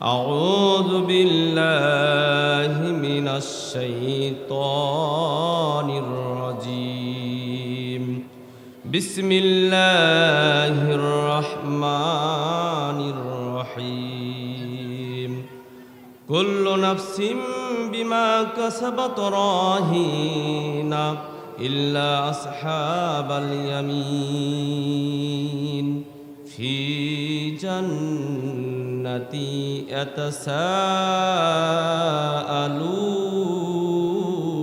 أعوذ بالله من الشيطان الرجيم بسم الله الرحمن الرحيم كل نفس بما كسبت راهينة إلا أصحاب اليمين في جنة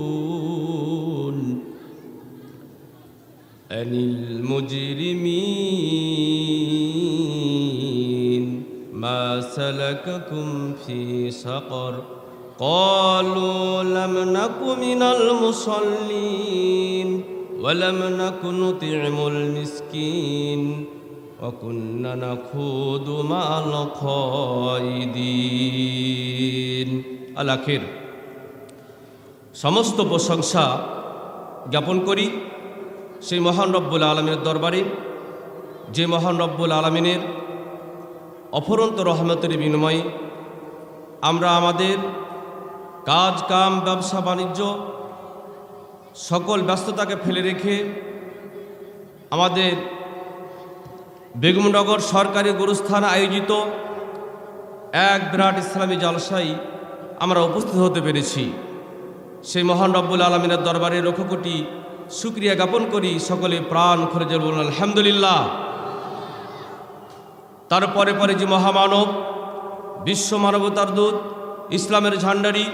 يتساءلون عن المجرمين ما سلككم في سقر قالوا لم نك من المصلين ولم نك نطعم المسكين وكنا نخوض مع الخائضين আখির। সমস্ত প্রশংসা জ্ঞাপন করি সেই মহান রব্বুল আলামিনের দরবারে, যে মহান রব্বুল আলামিনের অফুরন্ত রহমতের বিনিময়ে আমরা আমাদের কাজ কাম ব্যবসা বাণিজ্য সকল ব্যস্ততাকে ফেলে রেখে আমাদের বেগমনগর সরকারি গুরুস্থান আয়োজিত এক বিরাট ইসলামী জলসায় আমরা উপস্থিত হতে পেরেছি। সেই মহান রব্বুল আলামিনের দরবারে লক্ষ কোটি শুকরিয়া জ্ঞাপন করি। সকলে প্রাণ খুলে যে বলুন আলহামদুলিল্লাহ। তারপরে পরে যে মহামানব, বিশ্ব মানবতার দূত, ইসলামের ঝান্ডারি,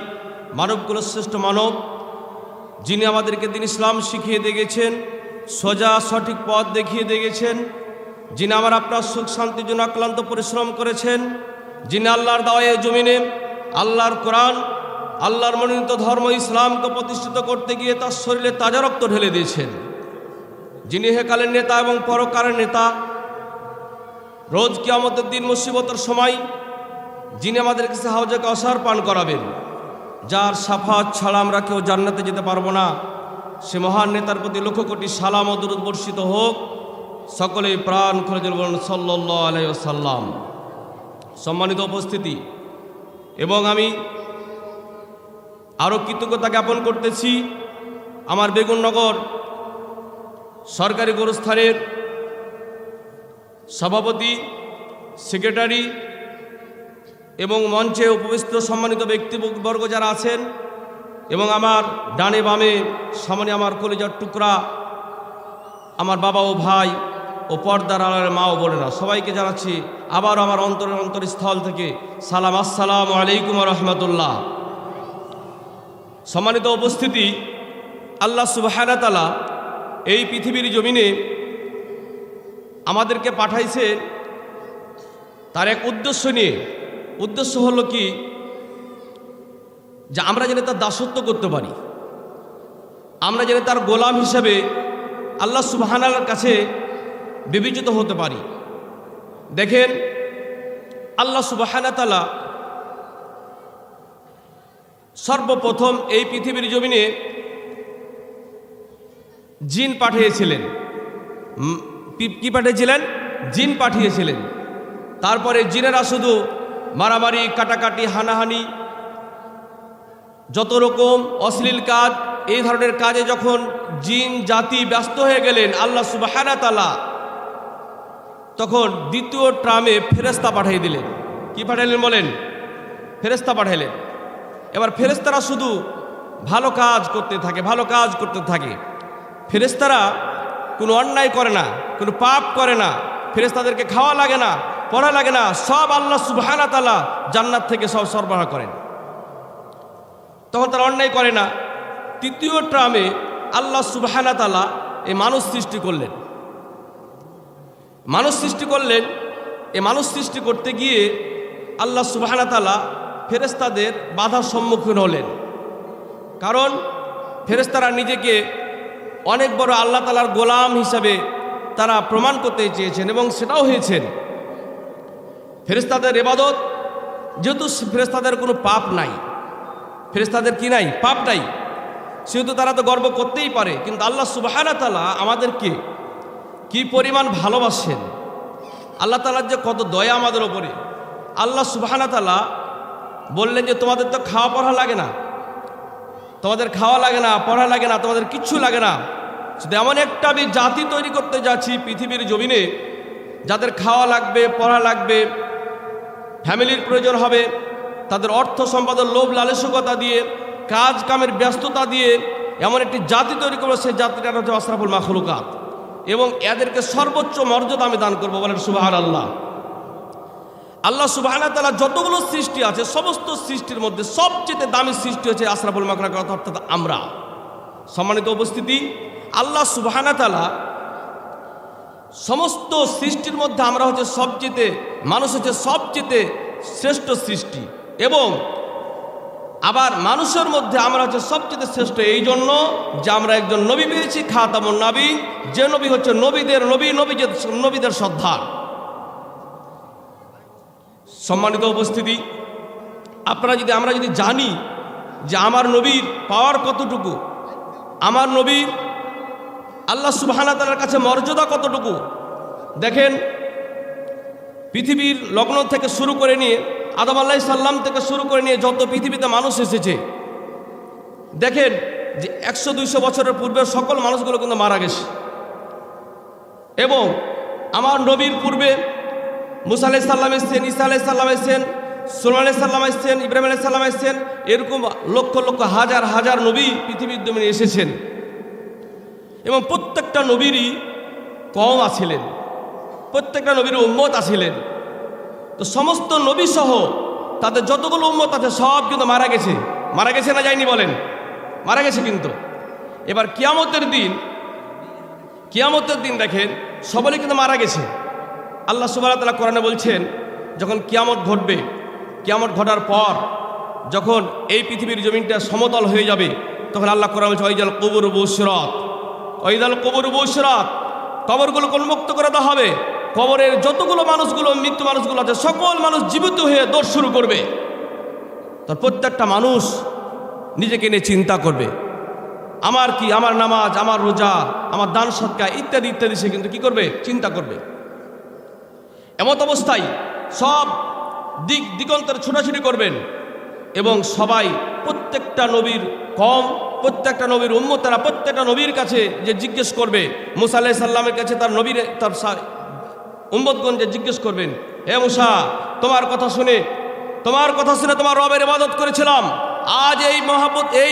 মানবকুলের শ্রেষ্ঠ মানব, যিনি আমাদেরকে দিন ইসলাম শিখিয়ে দিয়ে গেছেন, সোজা সঠিক পথ দেখিয়ে দিয়ে গেছেন, যিনি আমার আপনার সুখ শান্তির জন্য অক্লান্ত পরিশ্রম করেছেন, যিনি আল্লাহর দাওয়ায়ে জমিনে আল্লাহর কোরআন, আল্লাহর মনোনীত ধর্ম ইসলামকে প্রতিষ্ঠিত করতে গিয়ে তার শরীরে তাজা রক্ত ঢেলে দিয়েছেন, যিনি হেকালের নেতা এবং পরকালের নেতা, রোজ কিয়ামতের দিন মুসিবতের সময় যিনি আমাদের কাছে হাউজে কাউসার পান করাবেন, যার শাফাত ছাড়া আমরা কেউ জান্নাতে যেতে পারবো না, সে মহান নেতার প্রতি লক্ষ কোটি সালাম ও দুরূদ বর্ষিত হোক। সকলেই প্রাণ খুলে বলুন সাল্লাল্লাহু আলাইহি ওয়াসাল্লাম। সম্মানিত উপস্থিতি, এবং আমি আরও কৃতজ্ঞতা জ্ঞাপন করতেছি আমার বেগমনগর সরকারি গুরুস্থানের সভাপতি, সেক্রেটারি এবং মঞ্চে উপবিষ্ট সম্মানিত ব্যক্তিবর্গ যারা আছেন, এবং আমার ডানে বামে সামনে আমার কলিজার টুকরা আমার বাবা ও ভাই ও পর্দার আড়ালের মা ও বোনেরা, সবাইকে জানাচ্ছি আবার আমার অন্তরস্থল থেকে সালাম, আসসালামু আলাইকুম ওয়া রাহমাতুল্লাহ। সম্মানিত উপস্থিতি, আল্লাহ সুবহানাহু ওয়া তাআলা এই পৃথিবীর জমিনে আমাদেরকে পাঠাইছে তার এক উদ্দেশ্য নিয়ে। উদ্দেশ্য হলো কি, যে আমরা যেন তার দাসত্ব করতে পারি, আমরা যেন তার গোলাম হিসেবে আল্লাহ সুবহানাহুর কাছে বিবেচিত হতে পারি। দেখেন, আল্লাহ সুবহানাহু তাআলা সর্বপ্রথম এই পৃথিবীর জমিনে জিন পাঠিয়েছিলেন। কি পাঠিয়েছিলেন? জিন পাঠিয়েছিলেন। তারপরে জিনেরা শুধু মারামারি, কাটাকাটি, হানাহানি, যত রকম অশ্লীল কাজ, এই ধরনের কাজে যখন জিন জাতি ব্যস্ত হয়ে গেলেন, আল্লাহ সুবহানাহু তাআলা তখন দ্বিতীয় ট্রামে ফেরেশতা পাঠিয়ে দিলেন। কি পাঠাইলেন বলেন? ফেরেশতা পাঠাইলেন। এবার ফেরেশতারা শুধু ভালো কাজ করতে থাকে, ভালো কাজ করতে থাকে। ফেরেশতারা কোনো অন্যায় করে না, কোনো পাপ করে না, ফেরেশতাদেরকে খাওয়া লাগে না, পড়া লাগে না, সব আল্লাহ সুবহানাহু তাআলা জান্নাত থেকে সব সরবরাহ করেন। তখন তারা অন্যায় করে না। তৃতীয় ট্রামে আল্লাহ সুবহানাহু তাআলা এই মানুষ সৃষ্টি করলেন। মানুষ সৃষ্টি করলেন। এই মানুষ সৃষ্টি করতে গিয়ে আল্লাহ সুবহানাহু তাআলা ফেরেশতাদের বাধার সম্মুখীন হলেন। কারণ ফেরেশতারা নিজেকে অনেক বড় আল্লাহ তাআলার গোলাম হিসাবে তারা প্রমাণ করতে চেয়েছেন, এবং সেটাও হয়েছেন। ফেরেশতাদের ইবাদত, যেহেতু ফেরেশতাদের কোনো পাপ নাই, ফেরেশতাদের কি নাই? পাপ নাই, সেহেতু তারা তো গর্ব করতেই পারে। কিন্তু আল্লাহ সুবহানাহু তাআলা আমাদেরকে কি পরিমাণ ভালোবাসেন, আল্লাহ তাআলার যে কত দয়া আমাদের ওপরে, আল্লাহ সুবহানাহু ওয়া তাআলা বললেন যে তোমাদের তো খাওয়া পড়া লাগে না, তোমাদের খাওয়া লাগে না, পড়া লাগে না, তোমাদের কিচ্ছু লাগে না। শুধু এমন একটা আমি জাতি তৈরি করতে যাচ্ছি পৃথিবীর জমিনে, যাদের খাওয়া লাগবে, পড়া লাগবে, ফ্যামিলির প্রয়োজন হবে, তাদের অর্থ সম্পাদন লোভ লালসিকতা দিয়ে, কাজ কামের ব্যস্ততা দিয়ে এমন একটি জাতি তৈরি করবো, সেই জাতিটা হচ্ছে আশরাফুল মাখলুকাত, এবং এদেরকে সর্বোচ্চ মর্যাদা আমি দান করবো। বলেন সুবহানাল্লাহ। আল্লাহ সুবহানাহু ওয়া তাআলা যতগুলো সৃষ্টি আছে সমস্ত সৃষ্টির মধ্যে সবচেয়ে দামি সৃষ্টি হচ্ছে আশরাফুল মাখলুকাত, অর্থাৎ আমরা। সম্মানিত উপস্থিতি, আল্লাহ সুবহানাহু ওয়া তাআলা সমস্ত সৃষ্টির মধ্যে আমরা হচ্ছে সবচেয়ে, মানুষ হচ্ছে সবচেয়ে শ্রেষ্ঠ সৃষ্টি, এবং আবার মানুষের মধ্যে আমরা হচ্ছে সবচেয়ে শ্রেষ্ঠ এই জন্য যে আমরা একজন নবী পেয়েছি, খাতামুন নবী, যে নবী হচ্ছে নবীদের নবী, নবীদের সর্দার। সম্মানিত উপস্থিতি, আমরা যদি জানি যে আমার নবীর পাওয়ার কতটুকু, আমার নবীর আল্লাহ সুবহানাহু ওয়া তাআলার কাছে মর্যাদা কতটুকু, দেখেন পৃথিবীর লগ্ন থেকে শুরু করে নিয়ে আদম আলাইহিস সালাম থেকে শুরু করে নিয়ে যত পৃথিবীতে মানুষ এসেছে, দেখেন যে 100-200 বছরের পূর্বে সকল মানুষগুলো কিন্তু মারা গেছে, এবং আমার নবীর পূর্বে মুসা আলাইহিস সালাম এসেছেন, ঈসা আলাইহিস সালাম এসেছেন, সুলাইমান আলাইহিস সালাম এসেছেন, ইব্রাহিম আলাইহিস সালাম এসেছেন, এরকম লক্ষ লক্ষ হাজার হাজার নবী পৃথিবীর জমিনে এসেছেন, এবং প্রত্যেকটা নবীরই কওম আছিলেন, প্রত্যেকটা নবীর উম্মত আছিলেন। তো সমস্ত নবী সহ তাদের যতগুলো উম্মত আছে সব কিন্তু মারা গেছে না যায়নি? বলেন, মারা গেছে। কিন্তু এবার কিয়ামতের দিন দেখেন সবাই কিন্তু মারা গেছে। আল্লাহ সুবহানাহু ওয়া তাআলা কোরআনে বলছেন, যখন কিয়ামত ঘটবে, কিয়ামত ঘটার পর যখন এই পৃথিবীর জমিনটা সমতল হয়ে যাবে, তখন আল্লাহ কোরআন বলছে ওয়াইদাল কুবুর বুশরাত, কবরগুলো উন্মুক্ত করে দেওয়া হবে। কবরের যতগুলো মানুষগুলো, মৃত্যু মানুষগুলো আছে, সকল মানুষ জীবিত হয়ে দৌড় শুরু করবে। তার প্রত্যেকটা মানুষ নিজেকে নিয়ে চিন্তা করবে, আমার কি, আমার নামাজ, আমার রোজা, আমার দান সদকা ইত্যাদি ইত্যাদি, সে কিন্তু কি করবে, চিন্তা করবে। এমত অবস্থায় সব দিগন্তের ছোটাছুটি করবেন, এবং সবাই প্রত্যেকটা নবীর প্রত্যেকটা নবীর উম্মতেরা প্রত্যেকটা নবীর কাছে যে জিজ্ঞেস করবে, মুসা আলাইহিস সালামের কাছে তার উম্মতগণ যে জিজ্ঞেস করবেন, হে মুসা, তোমার কথা শুনে তোমার রবের ইবাদত করেছিলাম, আজ এই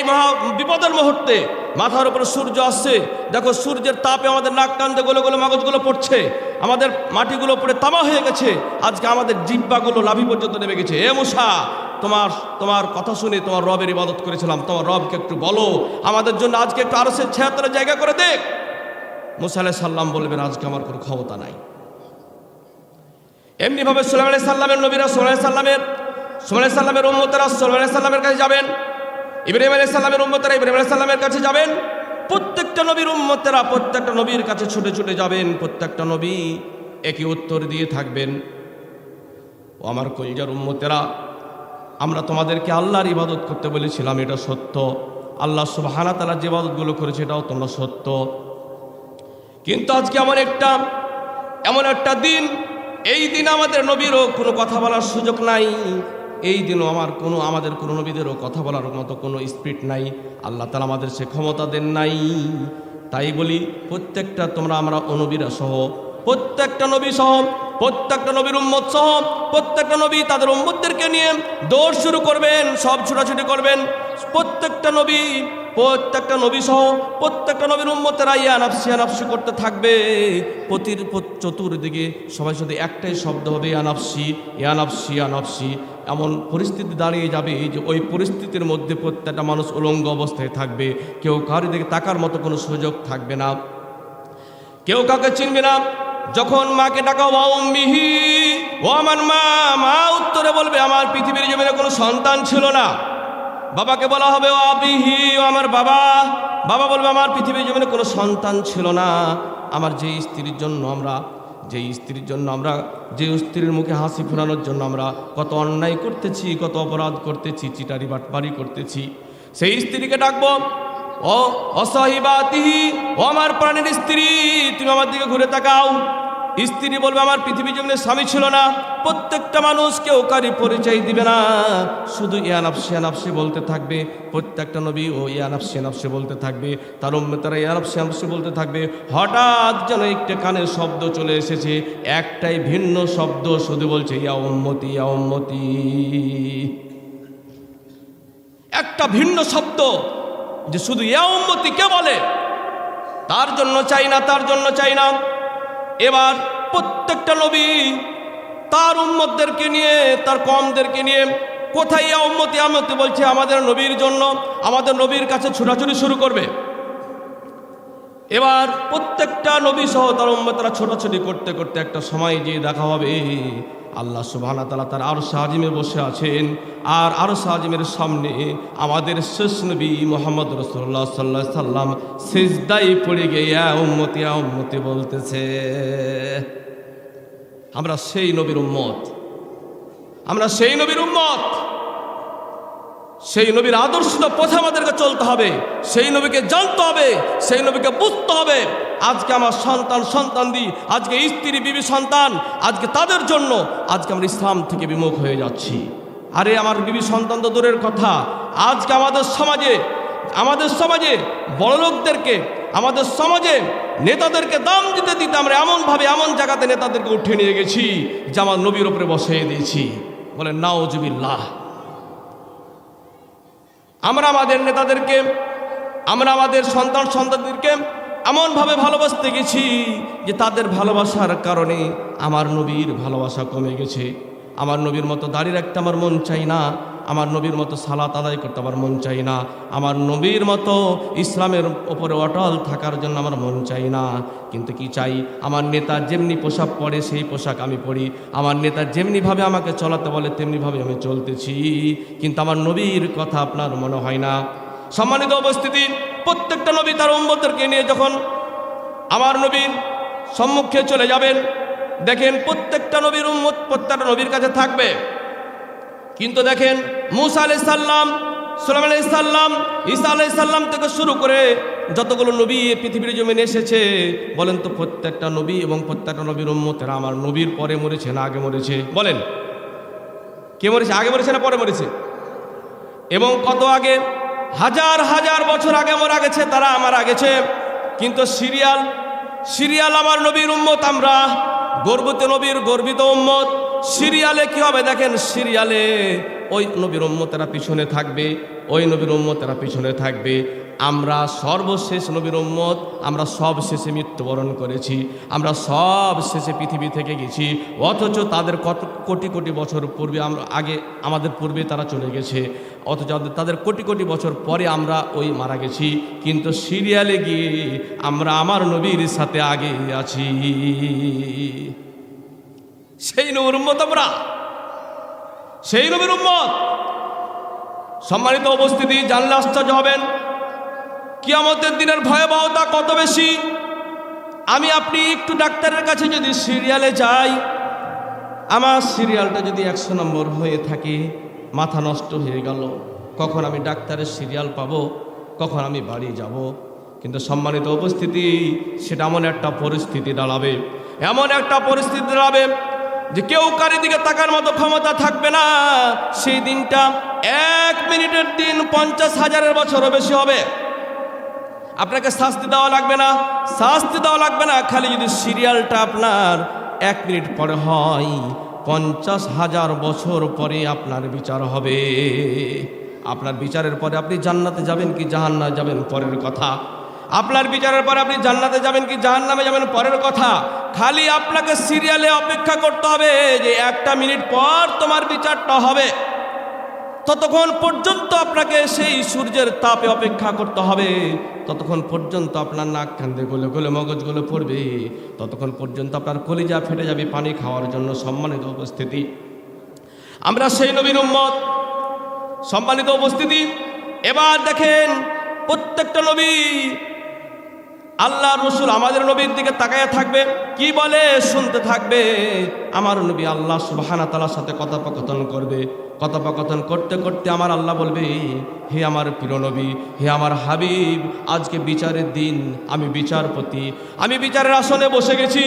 মহা বিপদের মুহূর্তে মাথার উপরে সূর্য আসছে, দেখো সূর্যের তাপে আমাদের নাক কান্দে গলে গলে মগজগুলো পড়ছে, আমাদের মাটিগুলো পড়ে তামা হয়ে গেছে, আজকে আমাদের জিহ্বাগুলো লাভি পর্যন্ত নেমে গেছে। হে মুসা, তোমার কথা শুনে তোমার রবের ইবাদত করেছিলাম, তোমার রবকে একটু বলো আমাদের জন্য আজকে একটু আরশের ছায়াতলে জায়গা করে দেখ। মুসা আলাইহিস সালাম বলবেন, আজকে আমার কোনো ক্ষমতা নাই। এমনিভাবে সুলাইমান আলাইহিস সালামের নবীরা সুলাইমান আলাইহিস সালামের উম্মতেরা সুলাইমান আলাইহিস সালামের কাছে যাবেন, ইব্রাহিম আলাইহিস সালামের উম্মতেরা ইব্রাহিম আলাইহিস সালামের কাছে যাবেন, প্রত্যেকটা নবীর উম্মতেরা প্রত্যেকটা নবীর কাছে ছুটে ছুটে যাবেন। প্রত্যেকটা নবী একই উত্তর দিয়ে থাকবেন, ও আমার কলিজার উম্মতেরা, আমরা তোমাদেরকে আল্লাহর ইবাদত করতে বলেছিলাম, এটা সত্য। আল্লাহ সুবহানাহু ওয়া তাআলা যে ইবাদতগুলো করেছে এটাও তোমরা সত্য। কিন্তু আজকে এমন একটা দিন, এই দিন আমাদের নবীরও কোনো কথা বলার সুযোগ নাই, এই দিনও আমাদের কোনো নবীদেরও কথা বলার মতো কোনো স্পিরিট নাই, আল্লাহ তাআলা আমাদের সে ক্ষমতা দেন নাই। তাই বলি, আমরা নবীরা সহ প্রত্যেকটা নবী সহ প্রত্যেকটা নবীর উম্মত সহ প্রত্যেকটা নবী তাদের উম্মতদেরকে নিয়ে দৌড় শুরু করবেন, সব ছোটাছুটি করবেন। প্রত্যেকটা নবী সহ প্রত্যেকটা নবীর উম্মতেরা ইয়া নাফসি করতে থাকবে। চতুর্দিকে সবাই শুধু একটাই শব্দ হবে, ইয়া নাফসি। এমন পরিস্থিতি দাঁড়িয়ে যাবে যে ওই পরিস্থিতির মধ্যে প্রত্যেকটা মানুষ উলঙ্গ অবস্থায় থাকবে, কেউ কারোর দিকে তাকার মতো কোনো সুযোগ থাকবে না, কেউ কাউকে চিনবে না। যখন মাকে ডাকা ওয়া উম্মিহি, ও আমার মা উত্তরে বলবে আমার পৃথিবীর জমিনে কোনো সন্তান ছিল না। বাবাকে বলা হবে ও আবিহি, ও আমার বাবা বলবে আমার পৃথিবীর জমিনে কোনো সন্তান ছিল না। আমার যে স্ত্রীর জন্য আমরা যে স্ত্রীর মুখে হাসি ফোরানোর জন্য আমরা কত অন্যায় করতেছি, কত অপরাধ করতেছি, চিটারি বাটপারি করতেছি, সেই স্ত্রীকে ডাকবো ও অসাহিবাতিহি, ও আমার প্রাণের স্ত্রী, তুমি আমার দিকে ঘুরে তাকাও। স্ত্রী বলবে আমার পৃথিবীর জন্য স্বামী ছিল না। প্রত্যেকটা মানুষ কেউ কারি পরিচয় দিবে না, শুধু ইয়া নাফসি ইয়া নাফসি বলতে থাকবে। প্রত্যেকটা নবী ও ইয়া নাফসি ইয়া নাফসি বলতে থাকবে, তার উম্মতেরা ইয়া নাফসি ইয়া নাফসি বলতে থাকবে। হঠাৎ যেন একটা কানের শব্দ চলে এসেছে, একটাই ভিন্ন শব্দ, শুধু বলছে ইয়া উম্মতি ইয়া উম্মতি। একটা ভিন্ন শব্দ যে শুধু ইয়া উম্মতি কে বলে, তার জন্য চাই না, তার জন্য চাই না। এবার প্রত্যেকটা নবী তার উম্মতদেরকে নিয়ে, তার কওমদেরকে নিয়ে কোথায় ইয়া উম্মতি ইয়া উম্মতি বলছে, আমাদের নবীর জন্য, আমাদের নবীর কাছে ছোটাছুটি শুরু করবে। এবার প্রত্যেকটা নবী সহ তার উম্মতরা ছোটাছুটি করতে করতে একটা সময় যে দেখা হবে আল্লাহ সুবহানাহু ওয়া তাআলা তার আরশ আজিমে বসে আছেন, আর আরশ আজিমের সামনে আমাদের শেষ নবী মুহাম্মদ রাসূলুল্লাহ সাল্লাল্লাহু আলাইহি সাল্লাম সিজদায় পড়ে গিয়ে ইয়া উম্মতি বলতেছে। আমরা সেই নবীর উম্মত, আমরা সেই নবীর উম্মত। সেই নবীর আদর্শিত পথে আমাদেরকে চলতে হবে, সেই নবীকে জানতে হবে, সেই নবীকে বুঝতে হবে। আজকে আমার সন্তানদি, আজকে স্ত্রী বিবি সন্তান, আজকে তাদের জন্য আজকে আমরা ইসলাম থেকে বিমুখ হয়ে যাচ্ছি। আরে আমার বিবি সন্তান তো দূরের কথা, আজকে আমাদের সমাজে বড়লোকদেরকে, আমাদের সমাজে নেতাদেরকে দাম দিতে দিতে আমরা এমনভাবে এমন জায়গাতে নেতাদেরকে উঠে নিয়ে গেছি যে আমার নবীর উপরে বসিয়ে দিয়েছি। বলে নাউজুবিল্লাহ। আমরা আমাদের নেতাদেরকে, আমরা আমাদের সন্তানদেরকে এমনভাবে ভালোবাসতে গেছি যে তাদের ভালোবাসার কারণে আমার নবীর ভালোবাসা কমে গেছে। আমার নবীর মতো দাড়ি রাখতে আমার মন চাই না, আমার নবীর মতো সালাত আদায় করতে আমার মন চাই না, আমার নবীর মতো ইসলামের ওপরে অটল থাকার জন্য আমার মন চাই না। কিন্তু কি চাই, আমার নেতা যেমনি পোশাক পরে সেই পোশাক আমি পরি, আমার নেতা যেমনিভাবে আমাকে চলাতে বলে তেমনিভাবে আমি চলতেছি, কিন্তু আমার নবীর কথা আপনার মনে হয় না। সম্মানিত উপস্থিতি, প্রত্যেকটা নবী তার উম্মতদেরকে নিয়ে যখন আমার নবীর সম্মুখে চলে যাবেন, দেখেন প্রত্যেকটা নবীর উম্মত প্রত্যেকটা নবীর কাছে থাকবে। কিন্তু দেখেন মুসা আলাইহিস সালাম, সুলাইমান আলাইহিস সালাম, ঈসা আলাইহিস সালাম থেকে শুরু করে যতগুলো নবী পৃথিবীর জমিনে এসেছে, বলেন তো প্রত্যেকটা নবী এবং প্রত্যেকটা নবীর উম্মতেরা আমার নবীর পরে মরেছে না আগে মরেছে? বলেন, কে মরেছে? আগে মরেছে না পরে মরেছে? এবং কত আগে? হাজার হাজার বছর আগে মারা গেছে, তারা মারা গেছে। কিন্তু সিরিয়াল আমার নবীর উম্মত, আমরা গর্বিত নবীর গর্বিত উম্মত। সিরিয়ালে কি হবে দেখেন, সিরিয়ালে ওই নবীর উম্মতেরা পিছনে থাকবে, ওই নবীর উম্মতেরা পিছনে থাকবে। আমরা সর্বশেষ নবীর উম্মত, আমরা সব শেষে মৃত্যুবরণ করেছি, আমরা সব শেষে পৃথিবী থেকে গেছি। অথচ তাদের কত কোটি কোটি বছর পূর্বে আমাদের পূর্বে তারা চলে গেছে, অথচ তাদের কোটি কোটি বছর পরে আমরা ওই মারা গেছি। কিন্তু সিরিয়ালে গিয়ে আমরা আমার নবীর সাথে আগে আছি। সেই নবীর উম্মত আমরা, সেই নবীর উম্মত। সম্মানিত উপস্থিতি, জানলে আশ্চর্য হবেন কিয়ামতের দিনের ভয়াবহতা কত বেশি। আমি আপনি একটু ডাক্তারের কাছে যদি সিরিয়ালে যাই, আমার সিরিয়ালটা যদি 100 নম্বর হয়ে থাকে, মাথা নষ্ট হয়ে গেল, কখন আমি ডাক্তারের সিরিয়াল পাবো, কখন আমি বাড়ি যাব। কিন্তু সম্মানিত উপস্থিতি, সেটা এমন একটা পরিস্থিতি দাঁড়াবে, এমন একটা পরিস্থিতি দাঁড়াবে যে কেউ কারি দিকে তাকার মতো ক্ষমতা থাকবে না। সেই দিনটা 1 মিনিটের দিন 50,000 বছরও বেশি হবে। আপনাকে শাস্তি দেওয়া লাগবে না, শাস্তি দেওয়া লাগবে না, খালি যদি সিরিয়ালটা আপনার 1 মিনিট পরে হয়, 50,000 বছর পরে আপনার বিচার হবে। আপনার বিচারের পরে আপনি জান্নাতে যাবেন কি জাহান্নামে যাবেন পরের কথা। আপনার বিচারের পরে আপনি জান্নাতে যাবেন কি জাহান্নামে যাবেন পরের কথা। খালি আপনাকে সিরিয়ালে অপেক্ষা করতে হবে যে 1 মিনিট পর তোমার বিচারটা হবে। ততক্ষণ পর্যন্ত আপনাকে সেই সূর্যের তাপে অপেক্ষা করতে হবে, ততক্ষণ পর্যন্ত আপনার নাক কান্দে গলে গলে মগজগুলো পড়বে, ততক্ষণ পর্যন্ত আপনার কলিজা ফেটে যাবে পানি খাওয়ার জন্য। সম্মানিত উপস্থিতি, আমরা সেই নবীর উম্মত। সম্মানিত উপস্থিতি, এবার দেখেন প্রত্যেকটা নবী, আল্লাহ রসুল আমাদের নবীর দিকে তাকায়া থাকবে, কি বলে শুনতে থাকবে। আমার নবী আল্লাহ সুবহানাহু ওয়া তাআলার সাথে কথোপকথন করবে। কথোপকথন করতে করতে আমার আল্লাহ বলবে, হে আমার প্রিয় নবী, হে আমার হাবিব, আজকে বিচারের দিন, আমি বিচারপতি, আমি বিচারের আসনে বসে গেছি।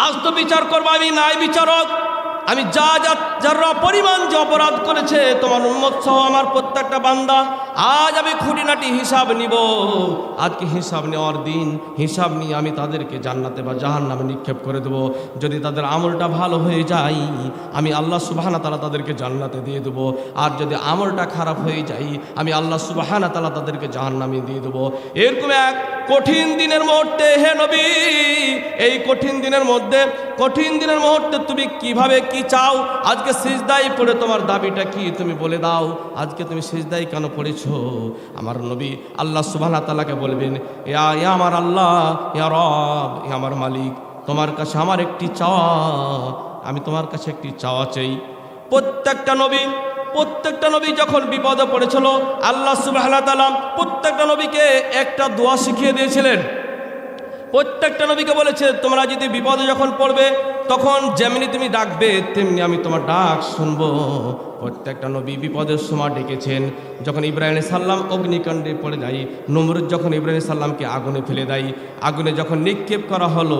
আজ তো বিচার করবো আমি, নাই বিচারক। আমি যারা পরিমাণ যে অপরাধ করেছে তোমার উম্মত সহ আমার প্রত্যেকটা বান্দা, আজ আমি খুঁটিনাটি হিসাব নিব। আজকে হিসাব নেওয়ার দিন। হিসাব নিয়ে আমি তাদেরকে জান্নাতে বা জাহান্নামে নিক্ষেপ করে দেব। যদি তাদের আমলটা ভালো হয়ে যায়, আমি আল্লাহ সুবহানাহু ওয়া তাআলা তাদেরকে জান্নাতে দিয়ে দেব। আর যদি আমলটা খারাপ হয়ে যায়, আমি আল্লাহ সুবহানাহু ওয়া তাআলা তাদেরকে জাহান্নামে দিয়ে দেব। এরকম এক কঠিন দিনের মুহূর্তে হে নবী, এই কঠিন দিনের মুহূর্তে তুমি কিভাবে কি চাও? আজকে সিজদায় পড়ে তোমার দাবিটা কি তুমি বলে দাও। আজকে তুমি সিজদায় কেন পড়েছো? আমার নবী আল্লাহ সুবহানাহু ওয়া তাআলাকে বলবেন, ইয়া আমার আল্লাহ, ইয়া রব, ইয়া আমার মালিক, তোমার কাছে আমার একটি চাওয়া, আমি তোমার কাছে একটি চাওয়া চাই। প্রত্যেকটা নবী যখন বিপদে পড়েছিল, আল্লাহ সুবহানাহু ওয়া তাআলা প্রত্যেকটা নবীকে একটা দোয়া শিখিয়ে দিয়েছিলেন। প্রত্যেকটা নবীকে বলেছে, তোমরা যদি বিপদে যখন পড়বে, তখন যেমনি তুমি ডাকবে তেমনি আমি তোমার ডাক শুনবো। প্রত্যেকটা নবী বিপদের সময় ডেকেছেন। যখন ইব্রাহিম আলাইহিস সালাম অগ্নিকাণ্ডে পড়ে যায়, নমরুদ যখন ইব্রাহিম আলাইহিস সালামকে আগুনে ফেলে দেয়, আগুনে যখন নিক্ষেপ করা হলো,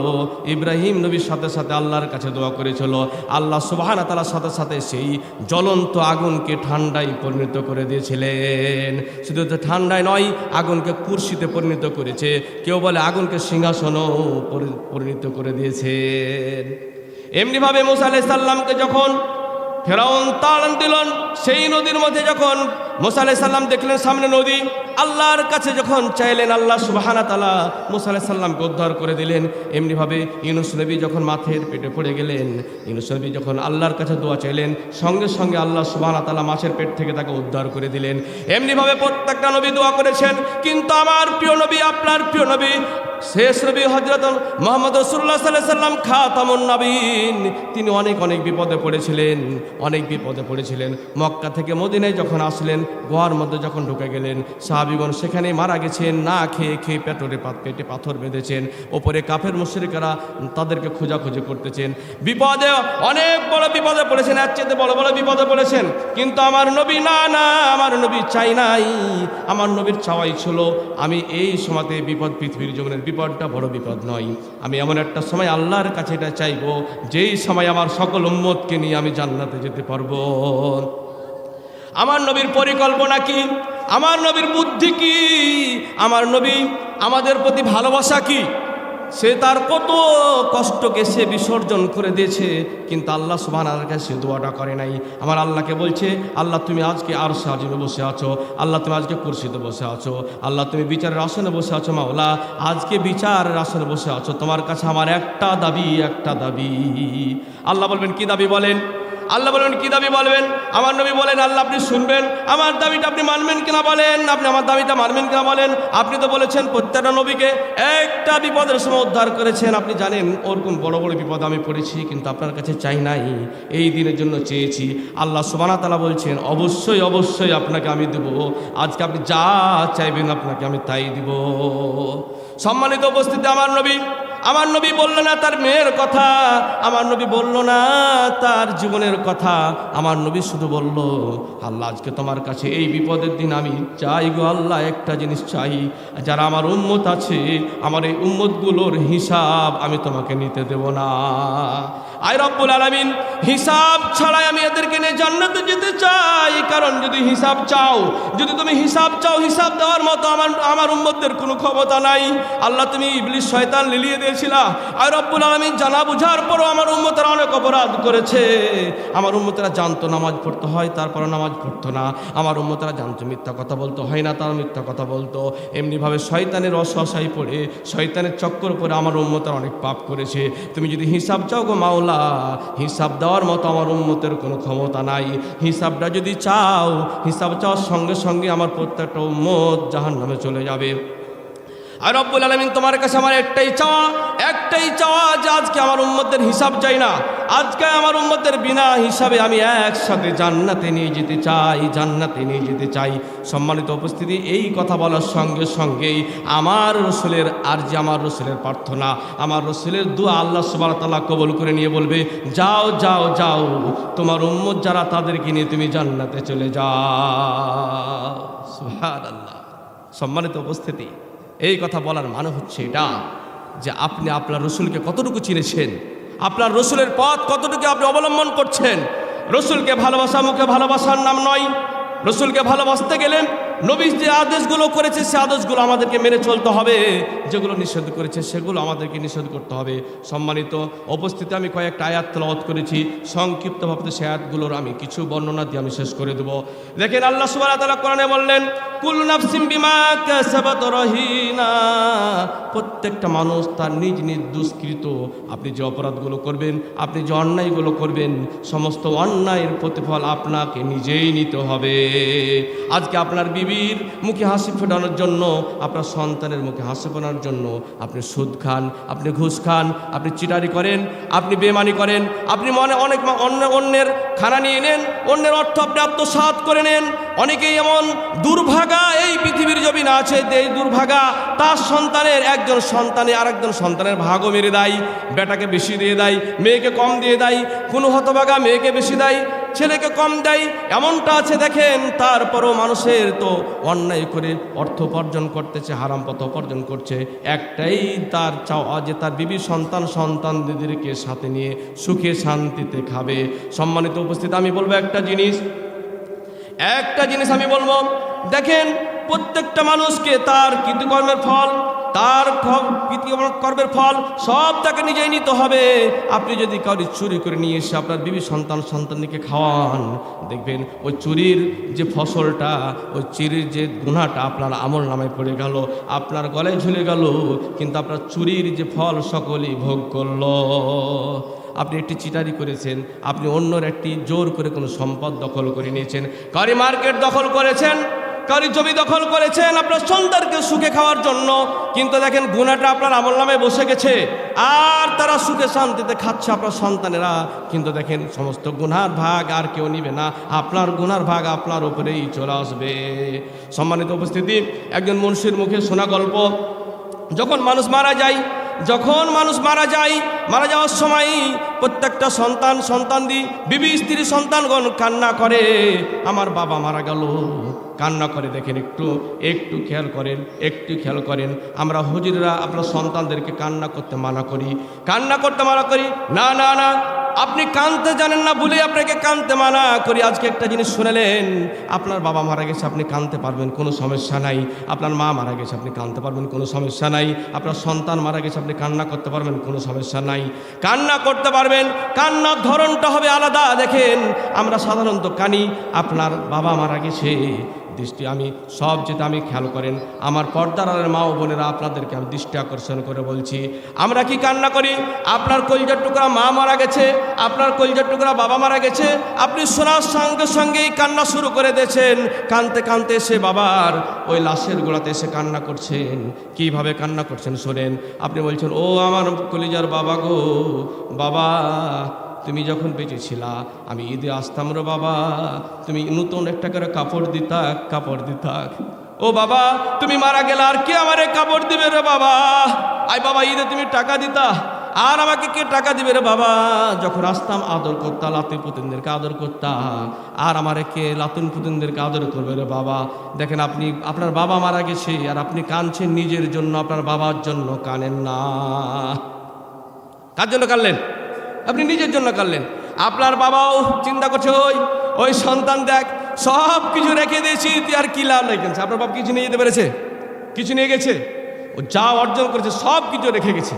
ইব্রাহিম নবীর সাথে সাথে আল্লাহর কাছে দোয়া করেছিল। আল্লাহ সুবহানাহু ওয়া তাআলার সাথে সাথে সেই জ্বলন্ত আগুনকে ঠান্ডায় পরিণত করে দিয়েছিলেন। শুধু তো ঠান্ডায় নয়, আগুনকে কুরসিতে পরিণত করেছে। কেউ বলে আগুনকে সিংহাসনও পরিণত করে দিয়েছেন। এমনিভাবে মুসা আলাইহিস সালামকে যখন ফেরাউন তাড়ান দিলেন, সেই নদীর মধ্যে যখন মুসা আলাইহিস সালাম দেখলেন সামনে নদী, আল্লাহর কাছে যখন চাইলেন, আল্লাহ সুবহানাহু ওয়া তাআলা মুসা আলাইহিস সালামকে উদ্ধার করে দিলেন। এমনিভাবে ইউনূস নবী যখন মাছের পেটে পড়ে গেলেন, ইউনূস নবী যখন আল্লাহর কাছে দোয়া চাইলেন, সঙ্গে সঙ্গে আল্লাহ সুবহানাহু ওয়া তাআলা মাছের পেট থেকে তাকে উদ্ধার করে দিলেন। এমনিভাবে প্রত্যেকটা নবী দোয়া করেছেন। কিন্তু আমার প্রিয় নবী, আপনার প্রিয় নবী, শেষ নবী হযরত মুহাম্মদ রাসূলুল্লাহ সাল্লাল্লাহু আলাইহি ওয়াসাল্লাম খাতামুন নবীন, তিনি অনেক বিপদে পড়েছিলেন। মক্কা থেকে মদিনায় যখন আসলেন, গোয়ার মধ্যে যখন ঢুকে গেলেন, সাহাবীগণ সেখানে মারা গেছেন, না খেয়ে পেটে পাথর বেঁধেছেন। ওপরে কাফের মুশরিকরা তাদেরকে খোঁজাখুঁজি করতেছেন। অনেক বড় বিপদে পড়েছেন, এর চেয়ে বড় বিপদে পড়েছেন। কিন্তু আমার নবী না, আমার নবী চাই নাই। আমার নবীর চাওয়াই ছিল, আমি এই সময়তে বিপদ, পৃথিবীর জীবনের বিপদটা বড় বিপদ নয়, আমি এমন একটা সময় আল্লাহর কাছে এটা চাইবো, যেই সময় আমার সকল উম্মতকে নিয়ে আমি জান্নাতে যেতে পারবো। আমার নবীর পরিকল্পনা কি? আমার নবীর বুদ্ধি কি? আমার নবী আমাদের প্রতি ভালোবাসা কি? সে তার কত কষ্টকে সে বিসর্জন করে দিয়েছে, কিন্তু আল্লাহ সুবহানাহু ওয়া তাআলার কাছে দোয়াটা করে নাই। আমার আল্লাহকে বলছে, আল্লাহ তুমি আজকে আরশে আজিমে বসে আছো, আল্লাহ তুমি আজকে কুরসিতে বসে আছো, আল্লাহ তুমি বিচারের আসনে বসে আছো, মাওলা আজকে বিচারের আসনে বসে আছো, তোমার কাছে আমার একটা দাবি। আল্লাহ বলবেন কি দাবি বলেন? আমার নবী বলেন, আল্লাহ আপনি শুনবেন, আমার দাবিটা আপনি মানবেন কিনা বলেন, আপনি আমার দাবিটা মানবেন কিনা বলেন। আপনি তো বলেছেন প্রত্যেকটা নবীকে একটা বিপদের সময় উদ্ধার করেছেন, আপনি জানেন ওরকম বড় বিপদ আমি পড়েছি, কিন্তু আপনার কাছে চাই নাই, এই দিনের জন্য চেয়েছি। আল্লাহ সুবহানাহু ওয়া তাআলা বলছেন, অবশ্যই আপনাকে আমি দেব, আজকে আপনি যা চাইবেন আপনাকে আমি তাই দিব। সম্মানিত উপস্থিতি, আমার নবী বলল না তার মেয়ের কথা, আমার নবী বলল না তার জীবনের কথা, আমার নবী শুধু বলল, আল্লাহ আজকে তোমার কাছে এই বিপদের দিন আমি চাই গো আল্লাহ, একটা জিনিস চাই, যারা আমার উম্মত আছে, আমার এই উম্মতগুলোর হিসাব আমি তোমাকে নিতে দেব না। আয় রব্বুল আলামিন, হিসাব ছাড়াই আমি এদেরকে নিয়ে জান্নাতে যেতে চাই। কারণ যদি তুমি হিসাব চাও, হিসাব দেওয়ার মতো আমার উম্মতদের কোনো ক্ষমতা নাই। আল্লাহ তুমি ইবলিস শয়তান লিলিয়ে দিয়েছিলা। আয় রব্বুল আলামিন, জানা বুঝার পরও আমার উম্মতেরা অনেক অপরাধ করেছে। আমার উম্মতেরা জানতো নামাজ পড়তে হয়, তারপরে নামাজ পড়তো না। আমার উম্মতেরা জানতো মিথ্যা কথা বলতে হয় না, তারা মিথ্যা কথা বলতো। এমনিভাবে শয়তানের অসহায় পড়ে, শয়তানের চক্কর পরে আমার উম্মতেরা অনেক পাপ করেছে। তুমি যদি হিসাব চাও গো মাওলা, হিসাব দেওয়ার মতো আমার উম্মতের কোনো ক্ষমতা নাই। হিসাবটা যদি চাও, হিসাব চাওয়ার সঙ্গে সঙ্গে আমার প্রত্যেকটা উম্মত জাহান্নামে চলে যাবে। আর রব্বুল আলামিন, তোমার কাছে আমার একটাই চাওয়া যে আজকে আমার উম্মতের হিসাব চাই না, আজকে আমার উম্মতের বিনা হিসাবে আমি একসাথে জান্নাতে নিয়ে যেতে চাই। সম্মানিত উপস্থিতি, এই কথা বলার সঙ্গে সঙ্গেই আমার রসুলের প্রার্থনা, আমার রসুলের দুআ আল্লাহ সুবহানাহু ওয়া তাআলা কবুল করে নিয়ে বলবে, যাও তোমার উম্মত যারা তাদেরকে নিয়ে তুমি জান্নাতে চলে যাও। সুবহানাল্লাহ। সম্মানিত উপস্থিতি, এই কথা বলার মানে হচ্ছে এটা যে আপনি আপনার রসুলকে কতটুকু চিনেছেন, আপনার রসুলের পথ কতটুকু আপনি অবলম্বন করছেন? রসুলকে ভালোবাসা মুখে ভালোবাসার নাম নয়। রসুলকে ভালোবাসতে গেলেন নবী যে আদেশগুলো করেছে সে আদেশগুলো আমাদেরকে মেনে চলতে হবে, যেগুলো নিষেধ করেছে সেগুলো আমাদেরকে নিষেধ করতে হবে। সম্মানিত উপস্থিতি, আমি কয়েকটা আয়াত তেলাওয়াত করেছি, সংক্ষিপ্তভাবে সেই আয়াতগুলোর আমি কিছু বর্ণনা দিয়ে আমি শেষ করে দেব। দেখেন আল্লাহ সুবহানাহু ওয়া তাআলা কোরআনে বললেন, কুল্লু নাফসিন বিমা কাসাবাত রহিনা, প্রত্যেকটা মানুষ তার নিজ নিজ দুষ্কৃত, আপনি যে অপরাধগুলো করবেন, আপনি যে অন্যায়গুলো করবেন, সমস্ত অন্যায়ের প্রতিফল আপনাকে নিজেই নিতে হবে। আজকে আপনার বিবির মুখে হাসি ফোটানোর জন্য, আপনার সন্তানের মুখে হাসি ফোটানোর জন্য আপনি সুদ খান, আপনি ঘুষ খান, আপনি চিটারি করেন, আপনি বেমানি করেন, আপনি অনেক অন্যের খানা নিয়ে নেন, অন্যের অর্থ আপনি আত্মসাৎ করে নেন। অনেকেই এমন দুর্ভাগা এই পৃথিবীর জমিনে আছে, এই দুর্ভাগা তার সন্তানের একজন সন্তানে আরেকজন সন্তানের ভাগও মেরে দেয়, বেটাকে বেশি দিয়ে দেয়, মেয়েকে কম দিয়ে দেয়, কোনো হতভাগা মেয়েকে বেশি দেয়, ছেলেকে কম দেয়, এমনটা আছে দেখেন। তারপরও মানুষের তো অন্যায় করে অর্থ উপার্জন করতেছে, হারাম পথ উপার্জন করছে, একটাই তার চাওয়া যে তার বিবি সন্তানদেরকে সাথে নিয়ে সুখে শান্তিতে খাবে। সম্মানিত উপস্থিত, আমি বলবো একটা জিনিস আমি বলবো, দেখেন প্রত্যেকটা মানুষকে তার কৃতকর্মের ফল, তার কৃতকর্মের ফল সব তাকে নিজেই নিতে হবে। আপনি যদি কাউরি চুরি করে নিয়ে এসে আপনার বিবি সন্তানকে খাওয়ান, দেখবেন ওই চুরির যে ফসলটা, ওই চুরির যে গুনাহটা আপনার আমল নামায় পড়ে গেল, আপনার গলায় ঝুলে গেল, কিন্তু আপনার চুরির যে ফল সকলেই ভোগ করলো। আপনি একটি চিটারি করেছেন, আপনি অন্যর একটি জোর করে কোনো সম্পদ দখল করে নিয়েছেন, কারি মার্কেট দখল করেছেন, কারি জমি দখল করেছেন আপনার সন্তানকে সুখে খাওয়ার জন্য, কিন্তু দেখেন গুনাহটা আপনার আমলনামায় বসে গেছে, আর তারা সুখে শান্তিতে খাচ্ছে আপনার সন্তানেরা, কিন্তু দেখেন সমস্ত গুনার ভাগ আর কেউ নিবে না, আপনার গুনার ভাগ আপনার উপরেই চলে আসবে। সম্মানিত উপস্থিতি, একজন মুন্সির মুখে শোনা গল্প, যখন মানুষ মারা যায়, মারা যাওয়ার সময় প্রত্যেকটা সন্তানদি বিবি স্ত্রী সন্তানগণ কান্না করে, আমার বাবা মারা গেল, কান্না করে। দেখেন একটু খেয়াল করেন, আমরা হুজুররা আপনার সন্তানদেরকে কান্না করতে মানা করি, না আপনি কাঁদতে জানেন না বলে আপনাকে কাঁদতে মানা করি। আজকে একটা জিনিস শুনেলেন, আপনার বাবা মারা গেছে আপনি কাঁদতে পারবেন, কোনো সমস্যা নাই, আপনার মা মারা গেছে আপনি কাঁদতে পারবেন, কোনো সমস্যা নাই, আপনার সন্তান মারা গেছে আপনি কান্না করতে পারবেন, কোনো সমস্যা নাই, কান্না করতে পারবেন, কান্নার ধরনটা হবে আলাদা। দেখেন আমরা সাধারণত কানি, আপনার বাবা মারা গেছে দৃষ্টি আমি সব যেটা আমি খেয়াল করেন, আমার পর্দার মা ও বোনেরা আপনাদেরকে আমি দৃষ্টি আকর্ষণ করে বলছি, আমরা কি কান্না করি? আপনার কলিজার টুকরা মা মারা গেছে, আপনার কলিজার টুকরা বাবা মারা গেছে, আপনি শোনার সঙ্গে সঙ্গেই কান্না শুরু করে দিয়েছেন, কাঁদতে সে বাবার ওই লাশের গোড়াতে এসে কান্না করছেন। কিভাবে কান্না করছেন শোনেন, আপনি বলছেন, ও আমার কলিজার বাবা গো, বাবা তুমি যখন বেঁচে ছিলা আমি ঈদে আসতাম রে বাবা, তুমি নতুন একটা করে কাপড় দিতাক। ও বাবা তুমি মারা গেলে আর কে আমারে কাপড় দিবে রে বাবা? আয় বাবা ঈদে তুমি টাকা দিতা, আর আমাকে কে টাকা দিবে রে বাবা? যখন আসতাম আদর করতা, লাতুন পুতুনদেরকে আদর করতা, আর আমারে কে লাতুন পুতুনদেরকে আদর করবে রে বাবা? দেখেন আপনি আপনার বাবা মারা গেছে আর আপনি কাঁদছেন নিজের জন্য, আপনার বাবার জন্য কানেন না। কার জন্য কাঁদলেন? আপনি নিজের জন্য কাঁদলেন। আপনার বাবাও চিন্তা করছে, ওই সন্তান দেখ সব কিছু রেখে দিয়েছি, তুই আর কি লাভ রেখেছে? আপনার বাবা কিছু নিয়ে যেতে পেরেছে? কিছু নিয়ে গেছে? ও যা অর্জন করেছে সব কিছু রেখে গেছে।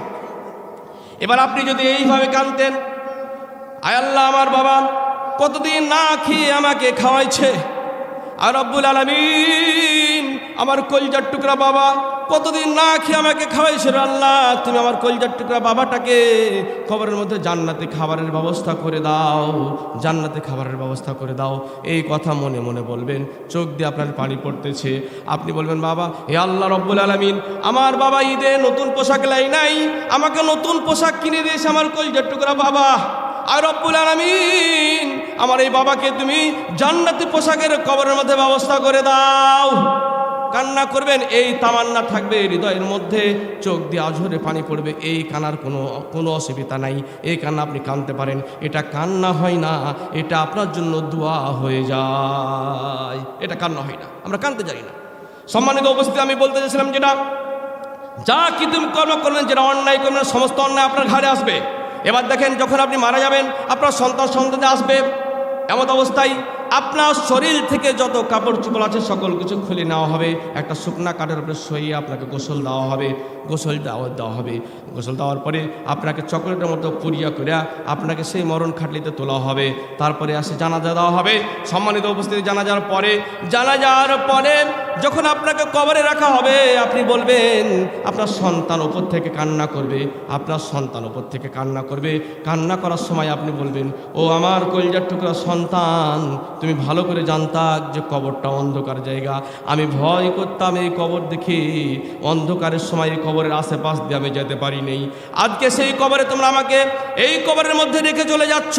এবার আপনি যদি এইভাবে কাঁদতেন, আয় আল্লাহ আমার বাবা কতদিন না খেয়ে আমাকে খাওয়াইছে, আর রব্বুল আলামিন আমার কলিজার টুকরা বাবা কতদিন না খেয়ে আমাকে খাওয়াইছে, আল্লাহ তুমি আমার কলিজার টুকরা বাবাটাকে কবরের মধ্যে জান্নাতে খাবারের ব্যবস্থা করে দাও, জান্নাতে খাবারের ব্যবস্থা করে দাও। এই কথা মনে মনে বলবেন, চোখ দিয়ে আপনার পানি পড়তেছে, আপনি বলবেন, বাবা হে আল্লাহ রব্বুল আলামিন আমার বাবা ঈদে নতুন পোশাক লাই নাই, আমাকে নতুন পোশাক কিনে দিয়েছে আমার কলিজার টুকরা বাবা, আর রব্বুল আলামিন আমার এই বাবাকে তুমি জান্নাতি পোশাকের কবরের মধ্যে ব্যবস্থা করে দাও। কান্না করবেন, এই তামান্না থাকবে হৃদয়ের মধ্যে, চোখ দিয়ে আঝরে পানি পড়বে, এই কান্নার কোনো অসুবিধা নাই, এই কান্না আপনি কাঁদতে পারেন, এটা কান্না হয় না, এটা আপনার জন্য দোয়া হয়ে যায়, এটা কান্না হয় না, আমরা কাঁদতে জানি না। সম্মানিত উপস্থিতি, আমি বলতে চাইছিলাম যেটা যা কি তুমি কর্ম করবেন, যেটা অন্যায় করবেন সমস্ত অন্যায় আপনার ঘাড়ে আসবে। এবার দেখেন, যখন আপনি মারা যাবেন আপনার সন্তান আসবে, এমন অবস্থায় আপনার শরীর থেকে যত কাপড় চোপড় আছে সকল কিছু খুলে নেওয়া হবে, একটা শুকনা কাঠের উপরে শুইয়ে আপনাকে গোসল দেওয়া হবে। গোসল দেওয়ার পরে আপনাকে চকলেটের মতো পুরিয়া করিয়া আপনাকে সেই মরণ খাটলিতে তোলা হবে। তারপরে আসে জানাজা দেওয়া হবে। সম্মানিত উপস্থিতি, জানাজার পরে যখন আপনাকে কবরে রাখা হবে, আপনি বলবেন, আপনার সন্তান উপর থেকে কান্না করবে, কান্না করার সময় আপনি বলবেন, ও আমার কলিজার টুকরা সন্তান, তুমি ভালো করে জানতা যে কবরটা অন্ধকার জায়গা, আমি ভয় করতাম এই কবর দেখে, অন্ধকারের সময় এই কবরের আশেপাশ দিয়ে আমি যেতে পারি নেই। আজকে সেই কবরে তোমরা আমাকে এই কবরের মধ্যে রেখে চলে যাচ্ছ।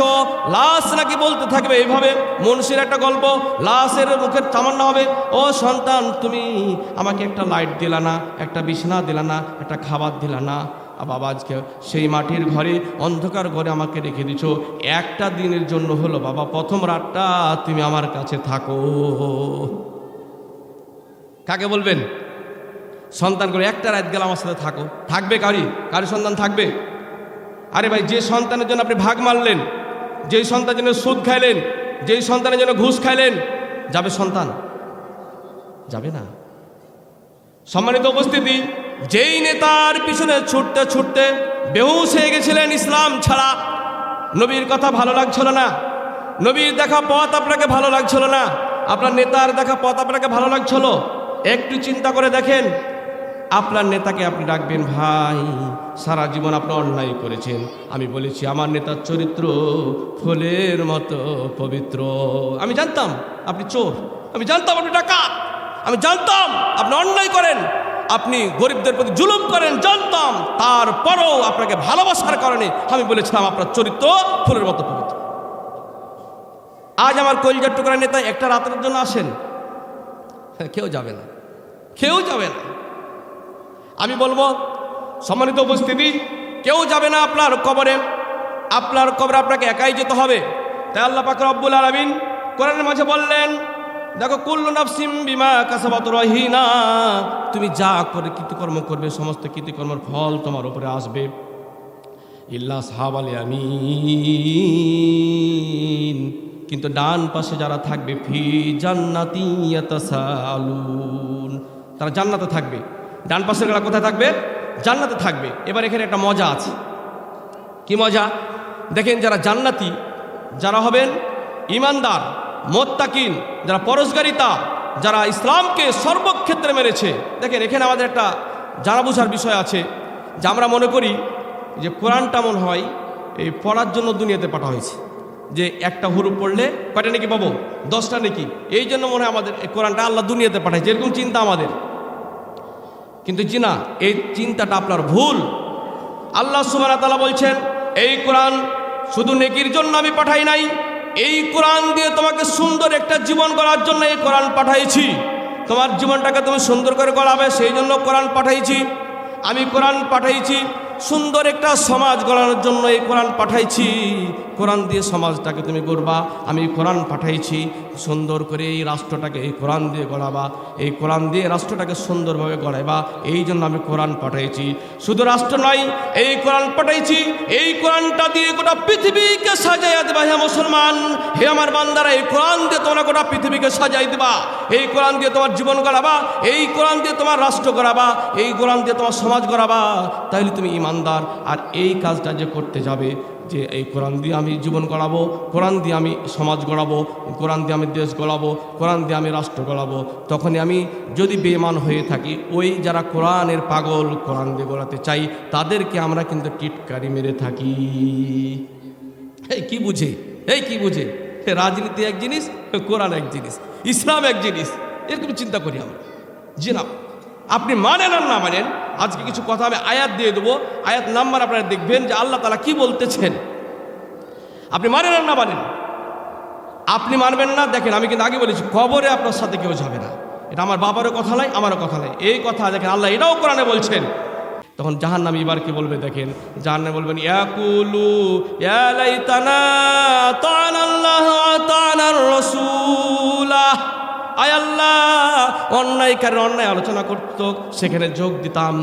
লাশ নাকি বলতে থাকবে এইভাবে, মুনশির একটা গল্প, লাশের মুখের তামান্না হবে, ও সন্তান, তুমি আমাকে একটা লাইট দিলা না, একটা বিছানা দিলা না, একটা খাবার দিলা না। বাবা, আজকে সেই মাটির ঘরে, অন্ধকার ঘরে আমাকে রেখে দিছো, একটা দিনের জন্য হলো বাবা, প্রথম রাতটা তুমি আমার কাছে থাকো। কাকে বলবেন? সন্তান করে, একটা রাত গেলে আমার সাথে থাকো। থাকবে কারি সন্তান থাকবে? আরে ভাই, যে সন্তানের জন্য আপনি ভাগ মারলেন, যেই সন্তানের জন্য সুদ খাইলেন, যেই সন্তানের জন্য ঘুষ খাইলেন, যাবে সন্তান? যাবে না। সম্মানিত উপস্থিতি, যেই নেতার পিছনে ছুটতে ছুটতে বেহুশ হয়ে গেছিলেন ইসলাম ছাড়া, নবীর কথা ভালো লাগছিল না, নবীর দেখা পথ আপনাকে ভালো লাগছিল না, আপনার নেতার দেখা পথ আপনাকে ভালো লাগছিল, একটু চিন্তা করে দেখেন, আপনার নেতাকে আপনি ডাকবেন, ভাই সারা জীবন আপনি অন্যায় করেছেন, আমি বলেছি আমার নেতার চরিত্র ফুলের মতো পবিত্র, আমি জানতাম আপনি চোর, আমি জানতাম আপনি ডাকাত, আমি জানতাম আপনি অন্যায় করেন, আপনি গরিবদের প্রতি জুলুম করেন, জানতাম, তারপরও আপনাকে ভালোবাসার কারণে আমি বলেছিলাম আপনার চরিত্র ফুলের মতো পবিত্র। আজ আমার কলিজার টুকরা নেতা একটা রাতের জন্য আসেন, কেউ যাবে না, কেউ যাবে না। আমি বলবো, সম্মানিত উপস্থিতি, কেউ যাবে না আপনার কবরে, আপনার কবরে আপনাকে একাই যেতে হবে। তাই আল্লাহ পাক রব্বুল আলামিন কোরআনের মাঝে বললেন, দেখো, কুল্লু নাফসিম বিমা কাসাবাত রহিনা, তুমি যা করে কৃতকর্ম করবে সমস্ত কৃতকর্মের ফল তোমার উপরে আসবে, ইল্লা আসহাবাল ইয়ামিন, কিন্তু ডান পাশে যারা থাকবে, ফি জান্নাতি ইয়াতাসালুন, তারা জান্নাতে থাকবে। ডান পাশের যারা কোথায় থাকবে? জান্নাতে থাকবে। এবার এখানে একটা মজা আছে। কি মজা? দেখেন, যারা জান্নাতি, যারা হবেন ইমানদার, মোত্তাকিন, যারা পরহেজগারিতা, যারা ইসলামকে সর্বক্ষেত্রে মেরেছে। দেখেন, এখানে আমাদের একটা জানা বোঝার বিষয় আছে, যে আমরা মনে করি যে কোরআনটা মনে হয় এই পড়ার জন্য দুনিয়াতে পাঠা হয়েছে, যে একটা হুরুফ পড়লে কয়টা নাকি পাবো? 10টা নাকি, এই জন্য মনে হয় আমাদের এই কোরআনটা আল্লাহ দুনিয়াতে পাঠাইছে, এরকম চিন্তা আমাদের। কিন্তু জি না, এই চিন্তাটা আপনার ভুল। আল্লাহ সুবহানাহু ওয়া তাআলা বলছেন, এই কোরআন শুধু নেকির জন্য আমি পাঠাই নাই, এই কোরআন দিয়ে তোমাকে সুন্দর একটা জীবন গড়ার জন্য এই কোরআন পাঠাইছি। তোমার জীবনটাকে তুমি সুন্দর করে গড়াবে সেই জন্য কোরআন পাঠাইছি। আমি কোরআন পাঠাইছি সুন্দর একটা সমাজ গড়ানোর জন্য, এই কোরআন পাঠাইছি। কোরআন দিয়ে সমাজটাকে তুমি গড়বা। আমি কোরআন পাঠাইছি সুন্দর করে এই রাষ্ট্রটাকে এই কোরআন দিয়ে গড়াবা, এই কোরআন দিয়ে রাষ্ট্রটাকে সুন্দরভাবে গড়াইবা, এই জন্য আমি কোরআন পাঠাইছি। শুধু রাষ্ট্র নয়, এই কোরআন পাঠাইছি, এই কোরআনটা দিয়ে গোটা পৃথিবীকে সাজাইয়া দেবা। হে মুসলমান, হে আমার বান্দারা, এই কোরআন দিয়ে তোমরা গোটা পৃথিবীকে সাজাই দেবা। এই কোরআন দিয়ে তোমার জীবন গড়াবা, এই কোরআন দিয়ে তোমার রাষ্ট্র গড়াবা, এই কোরআন দিয়ে তোমার সমাজ গড়াবা। তাইলে তুমি ইমানদার। আর এই কাজটা যে করতে যাবে, যে এই কোরআন দিয়ে আমি জীবন গড়াবো, কোরআন দিয়ে আমি সমাজ গড়াবো, কোরআন দিয়ে আমি দেশ গড়াবো, কোরআন দিয়ে আমি রাষ্ট্র গড়াবো, তখনই আমি যদি বেঈমান হয়ে থাকি, ওই যারা কোরআনের পাগল, কোরআন দিয়ে গড়াতে চাই, তাদেরকে আমরা কিন্তু টিটকারি মেরে থাকি। এই কি বুঝে, এই কি বুঝে? রাজনীতি এক জিনিস, কোরআন এক জিনিস, ইসলাম এক জিনিস, এরকম চিন্তা করি আমরা। জি না, আপনি মানেন আর না মানেন, আজকে কিছু কথা আমি আয়াত দিয়ে দেবো, আয়াত নাম্বার আপনারা দেখবেন যে আল্লাহ তাআলা কি বলতেছেন। আপনি মানেন আর না মানেন, আপনি মানবেন না। দেখেন, আমি কিন্তু আগে বলেছি, কবরে আপনার সাথে কেউ যাবে না। এটা আমার বাবারও কথা নয়, আমারও কথা নয়, এই কথা দেখেন আল্লাহ এটাও কোরআনে বলছেন। তখন জাহান্নামী এবার কি বলবে? দেখেন, জাহান্নামী বলবেন, ইয়াকুলু ইয়া লাইতানা আতানাল্লাহ ওয়া আতানার রাসূলা। আয় আল্লাহ, অন্যায়কারীর অন্যায় আলোচনা করত, সেখানে যোগ দিতাম,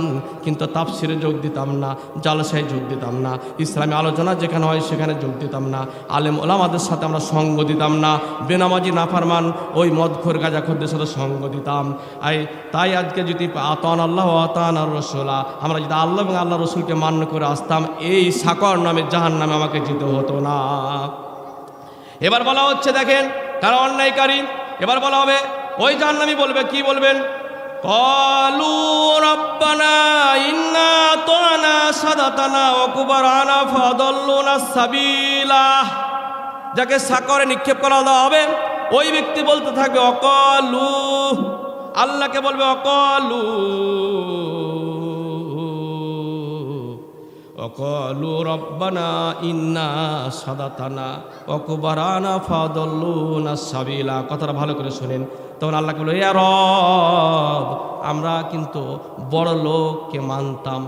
কিন্তু তাফসিরে যোগ দিতাম না, জালসায় যোগ দিতাম না, ইসলামী আলোচনা যেখানে হয় সেখানে যোগ দিতাম না, আলেম ওলামাদের সাথে আমরা সঙ্গ দিতাম না, বেনামাজি নাফারমান ওই মদখোর গাঁজাখোরদের সাথে সঙ্গ দিতাম। তাই আজকে যদি আতান আল্লাহ আতান আর রসুলা, আমরা যদি আল্লাহ এবং আল্লাহ রসুলকে মান্য করে আসতাম, এই সাকর নামে জাহান নামে আমাকে যেতে হতো না। এবার বলা হচ্ছে দেখেন কারা অন্যায়কারী, এবার বলা হবে ওই জাহান্নামী বলবে, কি বলবেন? ক্বালু রাব্বানা ইন্না আতানা সাদাতানা ওয়া কুবারানা ফাদাল্লুনা সাবিলা। যাকে সাকরে নিক্ষেপ করা হবে ওই ব্যক্তি বলতে থাকবে অকালু, আল্লাহকে বলবে অকালু অকালু রব্বানা ইন্না সাদাতানা ওয়া কুবারানা ফাদাল্লুনা সাবিলা। কথাটা ভালো করে শুনেন। তখন আল্লাহকে বলবে, ইয়া রব, আমরা কিন্তু বড় লোককে মানতাম,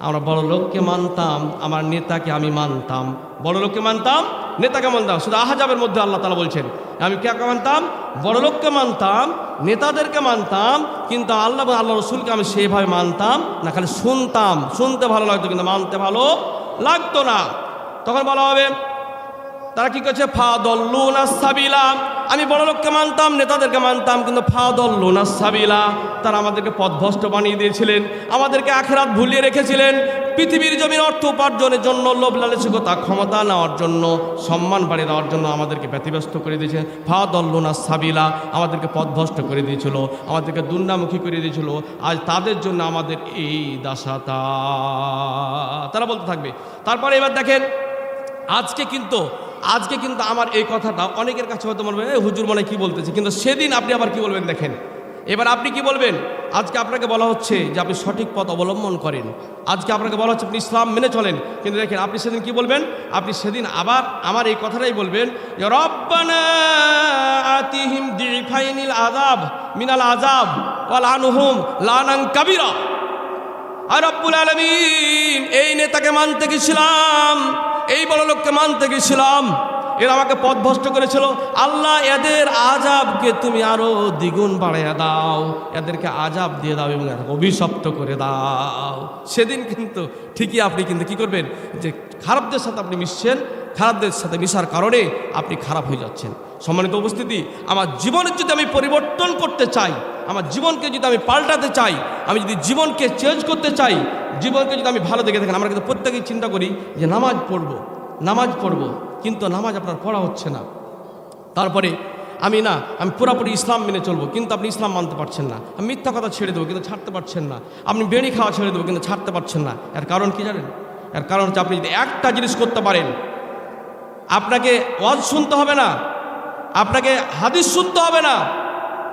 আমরা বড় লোককে মানতাম, আমার নেতাকে আমি মানতাম, বড় লোককে মানতাম, নেতাকে মানতাম। শুধু আহজাবের মধ্যে আল্লাহ তাআলা বলছেন, আমি কাকে মানতাম? বড় লোককে মানতাম, নেতাদেরকে মানতাম, কিন্তু আল্লাহ এবং আল্লাহ রসুলকে আমি সেভাবে মানতাম না, খালি শুনতাম, শুনতে ভালো লাগতো কিন্তু মানতে ভালো লাগতো না। তখন বলা হবে তারা কি করছে? ফাদাল্লুনা সাবিলা। আমি বড় লোককে মানতাম, নেতাদেরকে মানতাম, কিন্তু ফাদাল্লুনা সাবিলা, তারা আমাদেরকে পথভ্রষ্ট বানিয়ে দিয়েছিলেন, আমাদেরকে আখিরাত ভুলিয়ে রেখেছিলেন, পৃথিবীর জমির অর্থ উপার্জনের জন্য, লোভ লালসিকতা, ক্ষমতা নেওয়ার জন্য, সম্মান বাড়িয়ে দেওয়ার জন্য আমাদেরকে ব্যতিব্যস্ত করে দিয়েছেন। ফাদাল্লুনা সাবিলা, আমাদেরকে পথভ্রষ্ট করে দিয়েছিল, আমাদেরকে দুর্নামুখী করে দিয়েছিল। আজ তাদের জন্য আমাদের এই দাসাতা, তারা বলতে থাকবে। তারপরে এবার দেখেন আজকে কিন্তু আমার এই কথাটা অনেকের কাছে হয়তো মনে হবে হুজুর মনে কি বলতেছে, কিন্তু সেদিন আপনি আবার কি বলবেন দেখেন। এবার আপনি কি বলবেন? আজকে আপনাকে বলা হচ্ছে যে আপনি সঠিক পথ অবলম্বন করেন, আজকে আপনাকে বলা হচ্ছে আপনি ইসলাম মেনে চলেন, কিন্তু দেখেন আপনি সেদিন কি বলবেন? আপনি সেদিন আবার আমার এই কথাটাই বলবেন, রব্বানা আতিহিম দিফাইনিল আযাব মিনাল আযাব ওয়াল আনহুম লানান কাবীরা। আর রব্বুল আলামিন, এই নেতাকে মানতে গেছিলাম, এই বড় লোককে মানতে গেছিলাম, এরা আমাকে পথভ্রষ্ট করেছিল, আল্লাহ এদের আযাবকে তুমি আরো দ্বিগুণ বাড়াইয়া দাও, এদেরকে আযাব দিয়ে দাও এবং এদেরকে অভিশপ্ত করে দাও। সেদিন কিন্তু ঠিকই আপনি কিন্তু কি করবেন, যে খারাপদের সাথে আপনি মিশছেন, খারাপদের সাথে মিশার কারণে আপনি খারাপ হয়ে যাচ্ছেন। সম্মানিত উপস্থিতি, আমার জীবনের যদি আমি পরিবর্তন করতে চাই, আমার জীবনকে যদি আমি পাল্টাতে চাই, আমি যদি জীবনকে চেঞ্জ করতে চাই, জীবনকে যদি আমি ভালো দেখে থাকেন, আমরা কিন্তু প্রত্যেকেই চিন্তা করি যে নামাজ পড়বো, কিন্তু নামাজ আপনার পড়া হচ্ছে না। তারপরে আমি পুরোপুরি ইসলাম মেনে চলবো, কিন্তু আপনি ইসলাম মানতে পারছেন না। আমি মিথ্যা কথা ছেড়ে দেবো, কিন্তু ছাড়তে পারছেন না। আপনি বেড়ি খাওয়া ছেড়ে দেবো, কিন্তু ছাড়তে পারছেন না। এর কারণ কি জানেন? এর কারণ হচ্ছে আপনি যদি একটা জিনিস করতে পারেন, আপনাকে ওয়াজ শুনতে হবে না, আপনাকে হাদিস শুনতে হবে না,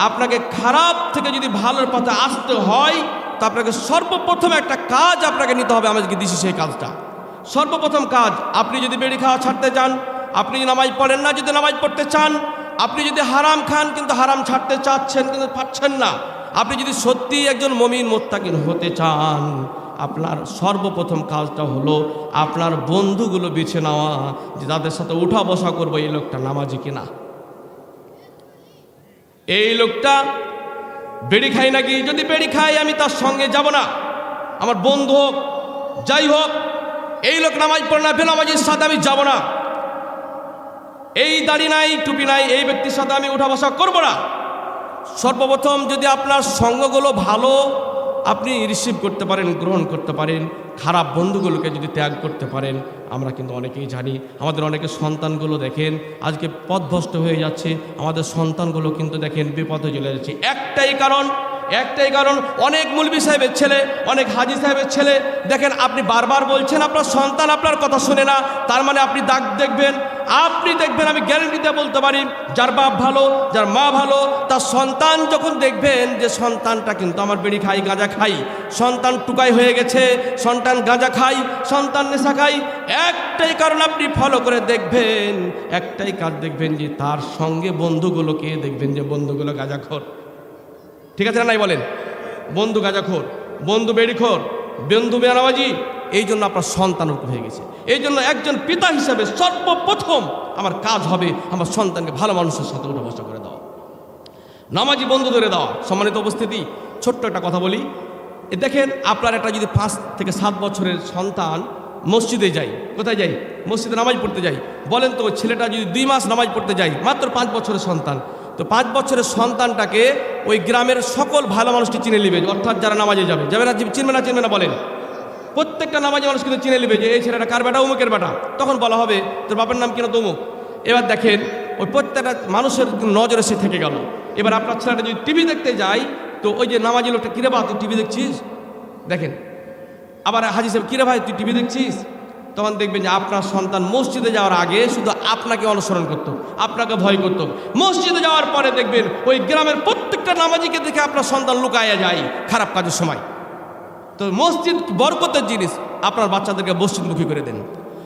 আপনাকে খারাপ থেকে যদি ভালোর পথে আসতে হয়, তো আপনাকে সর্বপ্রথম একটা কাজ আপনাকে নিতে হবে। আমি আজকে দিচ্ছি সেই কাজটা। সর্বপ্রথম কাজ, আপনি যদি বেড়ি খাওয়া ছাড়তে চান, আপনি যদি নামাজ পড়েন না, যদি নামাজ পড়তে চান, আপনি যদি হারাম খান কিন্তু হারাম ছাড়তে চাচ্ছেন কিন্তু পাচ্ছেন না, আপনি যদি সত্যি একজন মুমিন মুত্তাকিন হতে চান, আপনার সর্বপ্রথম কাজটা হলো আপনার বন্ধুগুলো বেছে নেওয়া, যে তাদের সাথে উঠা বসা করবো, এই লোকটা নামাজি কিনা, এই লোকটা বেড়ি খাই নাকি। যদি বেড়ি খাই আমি তার সঙ্গে যাব না, আমার বন্ধু হোক যাই হোক, এই লোক নামাজ পড়ে না, বেনামাজির সাথে আমি যাব না। এই দাড়ি নাই, টুপি নাই, এই ব্যক্তির সাথে আমি উঠা বসা করবো না। সর্বপ্রথম যদি আপনার সঙ্গগুলো ভালো আপনি রিসিভ করতে পারেন, গ্রহণ করতে পারেন, খারাপ বন্ধুগুলোকে যদি ত্যাগ করতে পারেন, আমরা কিন্তু অনেকেই জানি আমাদের অনেকে সন্তানগুলো দেখেন আজকে পথভ্রষ্ট হয়ে যাচ্ছে, আমাদের সন্তানগুলো কিন্তু দেখেন বিপদে চলে যাচ্ছে। একটাই কারণ, অনেক মৌলভী সাহেবের ছেলে, অনেক হাজি সাহেবের ছেলে দেখেন, আপনি বারবার বলছেন আপনার সন্তান আপনার কথা শোনে না, তার মানে আপনি দাগ দেখবেন, আমি গ্যারেন্টি দিয়ে বলতে পারি, যার বাপ ভালো, যার মা ভালো, তার সন্তান যখন দেখবেন যে সন্তানটা কিন্তু আমার বিড়ি খাই, গাঁজা খাই, সন্তান টুকাই হয়ে গেছে, সন্তান গাঁজা খাই, সন্তান নেশা খাই, একটাই কারণ আপনি ফলো করে দেখবেন, একটাই কাজ দেখবেন যে তার সঙ্গে বন্ধুগুলোকে দেখবেন যে বন্ধুগুলো গাঁজাখোর। ঠিক আছে না নাই বলেন? বন্ধু গাঁজাখোর, বন্ধু বেড়িখোর, বন্ধু বেনামাজি, এই জন্য আপনার সন্তান ওরকম হয়ে গেছে। এই জন্য একজন পিতা হিসাবে সর্বপ্রথম আমার কাজ হবে আমার সন্তানকে ভালো মানুষের সাথে উঠা বসা করে দেওয়া। নামাজি বন্ধু ধরে দেওয়া। সম্মানিত উপস্থিতি, ছোট্ট একটা কথা বলি। দেখেন, আপনার একটা যদি 5 থেকে 7 বছরের সন্তান মসজিদে যায়, কোথায় যাই? মসজিদে নামাজ পড়তে যাই। বলেন তো, ছেলেটা যদি 2 মাস নামাজ পড়তে যায়, মাত্র 5 বছরের সন্তান, তো 5 বছরের সন্তানটাকে ওই গ্রামের সকল ভালো মানুষটি চিনে নেবে, অর্থাৎ যারা নামাজে যাবে না? চিনবে না বলেন? প্রত্যেকটা নামাজি মানুষ কিন্তু চিনে নেবে যে এই ছেলেটা কার বেটা, অমুকের বেটা। তখন বলা হবে তোর বাপের নাম কিনা তমুক। এবার দেখেন, ওই প্রত্যেকটা মানুষের নজরে সে থেকে গেল। এবার আপনার ছেলেটা যদি টিভি দেখতে যায়, তো ওই যে নামাজি লোকটা, কিরে বা তুই টিভি দেখছিস? দেখেন, আবার হাজি সাহেব, কিরে ভাই তুই টিভি দেখছিস? তখন দেখবেন যে আপনার সন্তান মসজিদে যাওয়ার আগে শুধু আপনাকে অনুসরণ করত, আপনাকে ভয় করত। মসজিদে যাওয়ার পরে দেখবেন ওই গ্রামের প্রত্যেকটা নামাজিকে দেখে আপনার সন্তান লুকাইয়া যায় খারাপ কাজের সময়। তো মসজিদ বরকতের জিনিস, আপনার বাচ্চাদেরকে মসজিদমুখী করে দেন।